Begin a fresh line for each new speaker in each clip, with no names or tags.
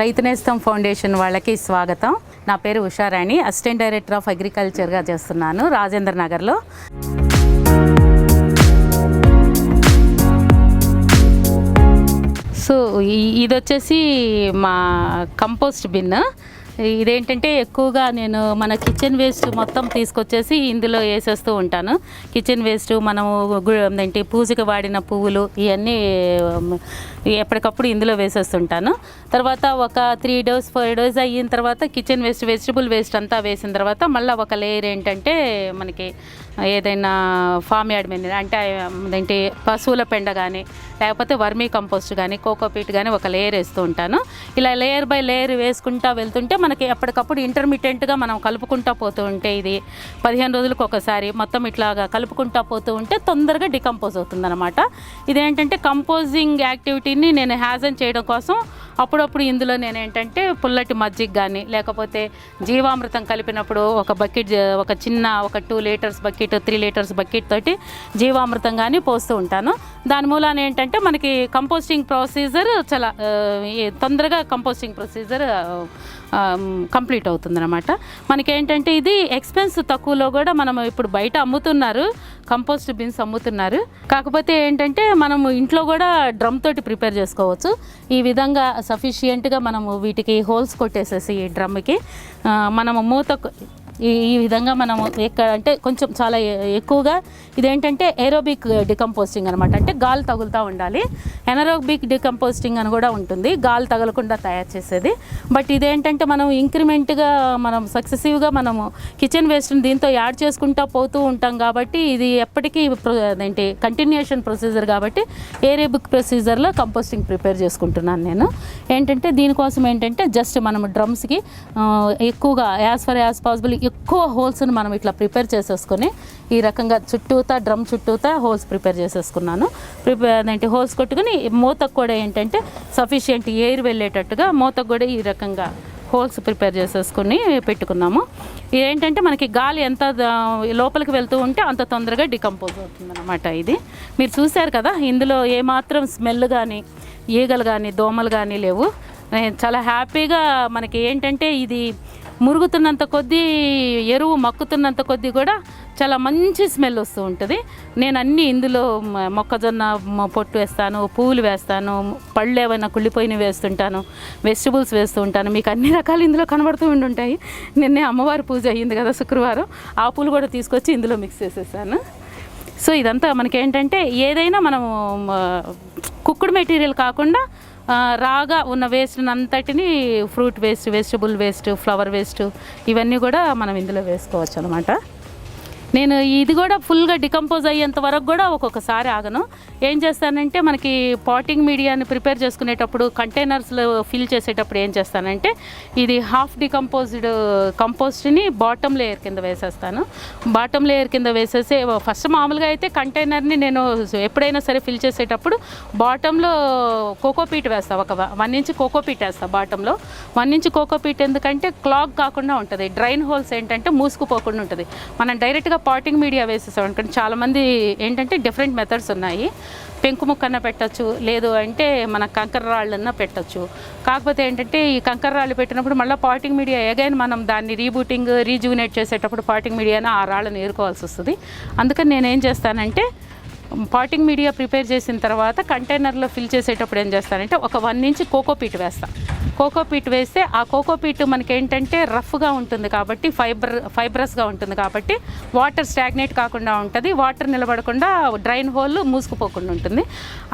Rythunestham foundation వాళ్ళకి స్వాగతం. నా పేరు ఉషా రాణి, అసిస్టెంట్ డైరెక్టర్ ఆఫ్ అగ్రికల్చర్గా చేస్తున్నాను రాజేంద్ర నగర్లో. సో ఇది వచ్చేసి మా కంపోస్ట్ బిన్. ఇదేంటంటే ఎక్కువగా నేను మన కిచెన్ వేస్ట్ మొత్తం తీసుకొచ్చేసి ఇందులో వేసేస్తూ ఉంటాను. కిచెన్ వేస్ట్ మనము ఏంటి పూజకి వాడిన పువ్వులు ఇవన్నీ ఎప్పటికప్పుడు ఇందులో వేసేస్తుంటాను. తర్వాత ఒక 3 days 4 days అయిన తర్వాత కిచెన్ వేస్ట్ వెజిటబుల్ వేస్ట్ అంతా వేసిన తర్వాత మళ్ళీ ఒక లేయర్ ఏంటంటే మనకి ఏదైనా ఫామ్ యార్డ్ మెన్యూర్ అంటే ఏంటి పశువుల పెండ కానీ లేకపోతే వర్మీ కంపోస్ట్ కానీ కోకోపీట్ కానీ ఒక లేయర్ వేస్తూ ఉంటాను. ఇలా లేయర్ బై లేయర్ వేసుకుంటా వెళ్తుంటే మనకి ఎప్పటికప్పుడు ఇంటర్మీడియట్గా మనం కలుపుకుంటా పోతూ ఉంటే ఇది 15 రోజులకు ఒకసారి మొత్తం ఇట్లాగా కలుపుకుంటా పోతూ ఉంటే తొందరగా డికంపోజ్ అవుతుంది అనమాట. ఇదేంటంటే కంపోజింగ్ యాక్టివిటీని నేను హ్యాజన్ చేయడం కోసం అప్పుడప్పుడు ఇందులో నేను ఏంటంటే పుల్లటి మజ్జిగ కానీ లేకపోతే జీవామృతం కలిపినప్పుడు ఒక బకెట్ ఒక చిన్న ఒక 2 లీటర్స్ బకెట్ 3 లీటర్స్ బకెట్ తోటి జీవామృతం కానీ పోస్తూ ఉంటాను. దాని మూలాన ఏంటంటే మనకి కంపోస్టింగ్ ప్రొసీజర్ చాలా తొందరగా కంపోస్టింగ్ ప్రొసీజర్ కంప్లీట్ అవుతుందన్నమాట. మనకేంటంటే ఇది ఎక్స్పెన్స్ తక్కువలో కూడా మనం ఇప్పుడు బయట అమ్ముతున్నారు, కంపోస్ట్ బిన్స్ అమ్ముతున్నారు. కాకపోతే ఏంటంటే మనము ఇంట్లో కూడా డ్రమ్ తోటి ప్రిపేర్ చేసుకోవచ్చు. ఈ విధంగా సఫిషియెంట్గా మనము వీటికి హోల్స్ కొట్టేసేసి ఈ డ్రమ్కి మనము ఈ విధంగా మనము ఎక్కడ అంటే కొంచెం చాలా ఎక్కువగా ఇదేంటంటే ఏరోబిక్ డికంపోస్టింగ్ అనమాట. అంటే గాలి తగులుతూ ఉండాలి. ఎనరోబిక్ డికంపోస్టింగ్ అని కూడా ఉంటుంది, గాలి తగలకుండా తయారు చేసేది. బట్ ఇదేంటంటే మనం ఇంక్రిమెంట్గా మనం సక్సెసివ్గా మనము కిచెన్ వేస్ట్ని దీంతో యాడ్ చేసుకుంటూ పోతూ ఉంటాం కాబట్టి ఇది ఎప్పటికీ ఏంటి కంటిన్యూషన్ ప్రొసీజర్ కాబట్టి ఏరోబిక్ ప్రొసీజర్లో కంపోస్టింగ్ ప్రిపేర్ చేసుకుంటున్నాను నేను. ఏంటంటే దీనికోసం ఏంటంటే జస్ట్ మనం డ్రమ్స్కి ఎక్కువగా యాజ్ ఫర్ యాజ్ పాసిబుల్ ఎక్కువ హోల్స్ని మనం ఇట్లా ప్రిపేర్ చేసేసుకొని ఈ రకంగా చుట్టూతా డ్రమ్ చుట్టూతా హోల్స్ ప్రిపేర్ చేసేసుకున్నాను. ఏంటి హోల్స్ కొట్టుకుని మూతకు కూడా ఏంటంటే సఫిషియెంట్ ఎయిర్ వెళ్ళేటట్టుగా మూతకు కూడా ఈ రకంగా హోల్స్ ప్రిపేర్ చేసేసుకుని పెట్టుకున్నాము. ఇదేంటంటే మనకి గాలి ఎంత లోపలికి వెళ్తూ ఉంటే అంత తొందరగా డికంపోజ్ అవుతుందన్నమాట. ఇది మీరు చూశారు కదా, ఇందులో ఏమాత్రం స్మెల్ కానీ ఈగలు కానీ దోమలు కానీ లేవు. చాలా హ్యాపీగా మనకి ఏంటంటే ఇది మురుగుతున్నంత కొద్దీ ఎరువు మక్కుతున్నంత కొద్దీ కూడా చాలా మంచి స్మెల్ వస్తూ ఉంటుంది. నేను అన్నీ ఇందులో మొక్కజొన్న పొట్టు వేస్తాను, పువ్వులు వేస్తాను, పళ్ళు ఏమైనా కుళ్ళిపోయినవి వేస్తుంటాను, వెజిటబుల్స్ వేస్తూ ఉంటాను. మీకు అన్ని రకాలు ఇందులో కనబడుతూ ఉండుంటాయి. నిన్నే అమ్మవారి పూజ అయ్యింది కదా శుక్రవారం, ఆ పూలు కూడా తీసుకొచ్చి ఇందులో మిక్స్ చేసేసాను. సో ఇదంతా మనకేంటంటే ఏదైనా మనము కుక్డ్ మెటీరియల్ కాకుండా రాగా ఉన్న వేస్ట్ అంతటిని fruit waste, vegetable waste, flower waste ఇవన్నీ కూడా మనం ఇందులో వేసుకోవచ్చు అనమాట. నేను ఇది కూడా ఫుల్గా డికంపోజ్ అయ్యేంత వరకు కూడా ఒక్కొక్కసారి ఆగను. ఏం చేస్తానంటే మనకి పాటింగ్ మీడియాని ప్రిపేర్ చేసుకునేటప్పుడు కంటైనర్స్లో ఫిల్ చేసేటప్పుడు ఏం చేస్తానంటే ఇది హాఫ్ డికంపోజ్డ్ కంపోస్ట్ని బాటమ్ లేయర్ కింద వేసేస్తాను. బాటమ్ లేయర్ కింద వేసేసి ఫస్ట్ మామూలుగా అయితే కంటైనర్ని నేను ఎప్పుడైనా సరే ఫిల్ చేసేటప్పుడు బాటంలో కోకోపీట్ వేస్తాను. ఒక 1 inch కోకోపీట్ వేస్తాను బాటంలో. 1 inch కోకోపీట్ ఎందుకంటే క్లాగ్ కాకుండా ఉంటుంది, డ్రైన్ హోల్స్ ఏంటంటే మూసుకుపోకుండా ఉంటుంది. మనం డైరెక్ట్గా పాటింగ్ మీడియా వేసేసాం అనుకోండి, చాలామంది ఏంటంటే డిఫరెంట్ మెథడ్స్ ఉన్నాయి. పెంకు ముక్కన్న పెట్టచ్చు, లేదు అంటే మన కంకర రాళ్ళన్నా పెట్టచ్చు. కాకపోతే ఏంటంటే ఈ కంకర రాళ్ళు పెట్టినప్పుడు మళ్ళీ పాటింగ్ మీడియా అగైన్ మనం దాన్ని రీజువినేట్ చేసేటప్పుడు పాటింగ్ మీడియాను ఆ రాళ్ళని ఏరుకోవాల్సి వస్తుంది. అందుకని నేనేం చేస్తానంటే పాటింగ్ మీడియా ప్రిపేర్ చేసిన తర్వాత కంటైనర్లో ఫిల్ చేసేటప్పుడు ఏం చేస్తానంటే ఒక 1 inch కోకోపీట్ వేస్తాను. కోకోపీట్ వేస్తే ఆ కోకోపీట్ మనకి ఏంటంటే రఫ్గా ఉంటుంది కాబట్టి ఫైబ్రస్గా ఉంటుంది కాబట్టి వాటర్ స్టాగ్నేట్ కాకుండా ఉంటుంది, వాటర్ నిలబడకుండా డ్రైన్ హోల్ మూసుకుపోకుండా ఉంటుంది.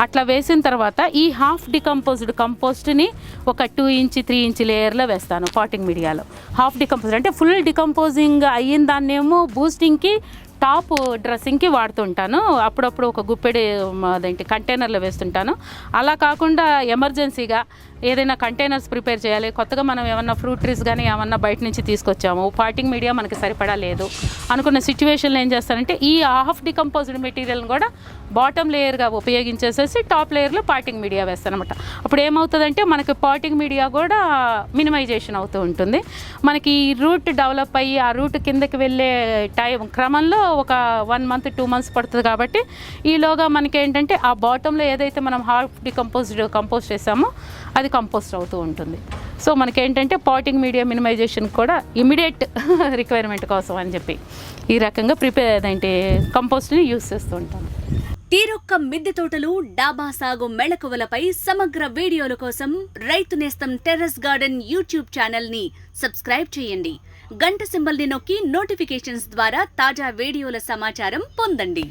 అట్లా వేసిన తర్వాత ఈ హాఫ్ డికంపోజ్డ్ కంపోస్ట్ని ఒక 2 inch 3 inch లేయర్లో వేస్తాను పాటింగ్ మీడియాలో. హాఫ్ డికంపోజ్డ్ అంటే ఫుల్ డికంపోజింగ్ అయిన దాన్నేమో బూస్టింగ్కి టాప్ డ్రెస్సింగ్కి వాడుతుంటాను. అప్పుడప్పుడు ఒక గుప్పెడి అదేంటి కంటైనర్లో వేస్తుంటాను. అలా కాకుండా ఎమర్జెన్సీగా ఏదైనా కంటైనర్స్ ప్రిపేర్ చేయాలి, కొత్తగా మనం ఏమన్నా ఫ్రూట్ ట్రీస్ కానీ ఏమన్నా బయట నుంచి తీసుకొచ్చాము, పాటింగ్ మీడియా మనకి సరిపడా లేదు అనుకున్న సిచ్యువేషన్లో ఏం చేస్తానంటే ఈ హాఫ్ డికంపోజ్డ్ మెటీరియల్ని కూడా బాటమ్ లేయర్గా ఉపయోగించేసేసి టాప్ లేయర్లో పాటింగ్ మీడియా వేస్తాను అనమాట. అప్పుడు ఏమవుతుందంటే మనకి పాటింగ్ మీడియా కూడా మినిమైజేషన్ అవుతూ ఉంటుంది. మనకి ఈ రూట్ డెవలప్ అయ్యి ఆ రూట్ కిందకి వెళ్ళే క్రమంలో ఒక 1 month 2 months పడుతుంది కాబట్టి ఈలోగా మనకి ఏంటంటే ఆ బాటంలో ఏదైతే మనం హాఫ్ డికంపోజ్డ్ కంపోస్ట్ చేసామో అది కంపోస్ట్ అవుతూ ఉంటుంది. సో మనకేంటంటే పాటింగ్ మీడియా మినిమైజేషన్ కూడా ఇమీడియట్ రిక్వైర్మెంట్ కోసం అని చెప్పి ఈ రకంగా కంపోస్ట్ని యూస్ చేస్తూ ఉంటాను.
తీరొక్క మిద్దె తోటలు, డాబా సాగు మెళకువలపై సమగ్ర వీడియోల కోసం Rythunestham terrace garden YouTube channel ని సబ్స్క్రైబ్ చేయండి. గంట సింబల్ ని నొక్కి నోటిఫికేషన్స్ ద్వారా తాజా వీడియోల సమాచారం పొందండి.